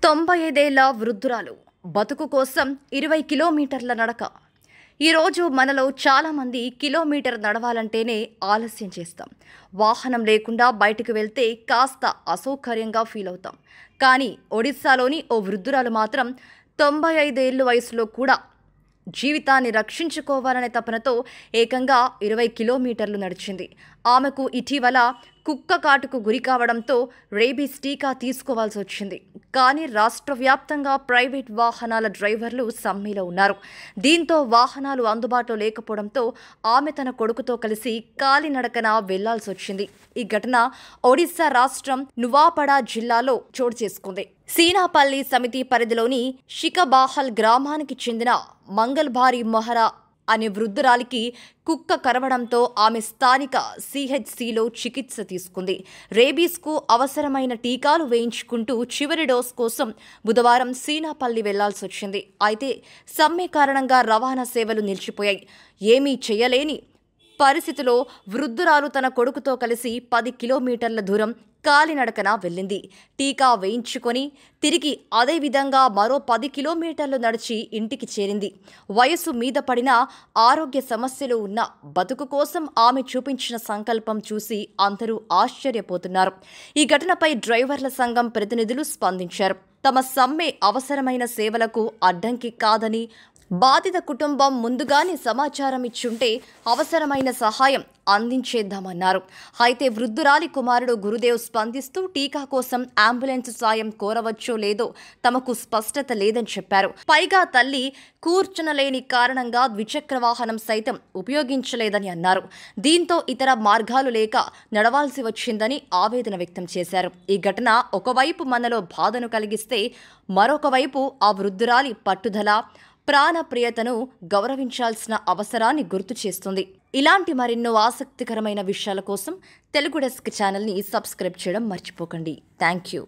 95 ఏళ్ల వృద్ధురాలు బతుకు కోసం 20 కిలోమీటర్ల నడక. ఈరోజు మనలో చాలామంది కిలోమీటర్ నడవాలంటేనే ఆలస్యం చేస్తాం. వాహనం లేకుండా బయటకు వెళ్తే కాస్త అసౌకర్యంగా ఫీల్ అవుతాం. కానీ ఒడిశాలోని ఓ వృద్ధురాలు మాత్రం 95 ఏళ్ల వయసులో కూడా జీవితాన్ని రక్షించుకోవాలనే తపనతో ఏకంగా 20 కిలోమీటర్లు నడిచింది. ఆమెకు ఇటీవల కుక్క కాటుకు గురి కావడంతో రేబీస్ టీకా తీసుకోవాల్సి వచ్చింది. కానీ రాష్ట్ర వ్యాప్తంగా ప్రైవేట్ వాహనాల డ్రైవర్లు సమ్మెలో ఉన్నారు. దీంతో వాహనాలు అందుబాటులో లేకపోవడంతో ఆమె తన కొడుకుతో కలిసి కాలినడకన వెళ్లాల్సి వచ్చింది. ఈ ఘటన ఒడిశా రాష్ట్రం నువాపడా జిల్లాలో చోటు చేసుకుంది. సీనాపల్లి సమితి పరిధిలోని షికబాహల్ గ్రామానికి చెందిన మంగల్భారి మొహరా అనే వృద్ధురాలికి కుక్క కరవడంతో ఆమె స్థానిక సిహెచ్సిలో చికిత్స తీసుకుంది. రేబీస్కు అవసరమైన టీకాలు వేయించుకుంటూ చివరి డోస్ కోసం బుధవారం సీనాపల్లి వెళ్లాల్సి వచ్చింది. అయితే సమ్మె కారణంగా రవాణా సేవలు నిలిచిపోయాయి. ఏమీ చేయలేని పరిస్థితిలో వృద్ధురాలు తన కొడుకుతో కలిసి 10 కిలోమీటర్ల దూరం కాలినడకన వెళ్ళింది. టీకా వేయించుకొని తిరిగి అదే విధంగా మరో 10 కిలోమీటర్లు నడిచి ఇంటికి చేరింది. వయసు మీద పడిన ఆరోగ్య సమస్యలు ఉన్న బతుకు కోసం ఆమె చూపించిన సంకల్పం చూసి అందరూ ఆశ్చర్యపోతున్నారు. ఈ ఘటనపై డ్రైవర్ల సంఘం ప్రతినిధులు స్పందించారు. తమ సమ్మె అవసరమైన సేవలకు అడ్డంకి కాదని, బాధిత కుటుంబం ముందుగానే సమాచారం ఇచ్చుంటే అవసరమైన సహాయం అందించేద్దామన్నారు. అయితే వృద్ధురాలి కుమారుడు గురుదేవ్ స్పందిస్తూ టీకా కోసం అంబులెన్స్ సాయం కోరవచ్చో లేదో తమకు స్పష్టత లేదని చెప్పారు. పైగా తల్లి కూర్చునలేని కారణంగా ద్విచక్ర వాహనం సైతం ఉపయోగించలేదని అన్నారు. దీంతో ఇతర మార్గాలు లేక నడవాల్సి వచ్చిందని ఆవేదన వ్యక్తం చేశారు. ఈ ఘటన ఒకవైపు మనలో బాధను కలిగిస్తే మరొక వైపు ఆ వృద్ధురాలి పట్టుదల, ప్రాణప్రియతను గౌరవించాల్సిన అవసరాన్ని గుర్తు చేస్తుంది. ఇలాంటి మరెన్నో ఆసక్తికరమైన విషయాల కోసం తెలుగు డెస్క్ ఛానల్ని సబ్స్క్రైబ్ చేయడం మర్చిపోకండి. Thank you.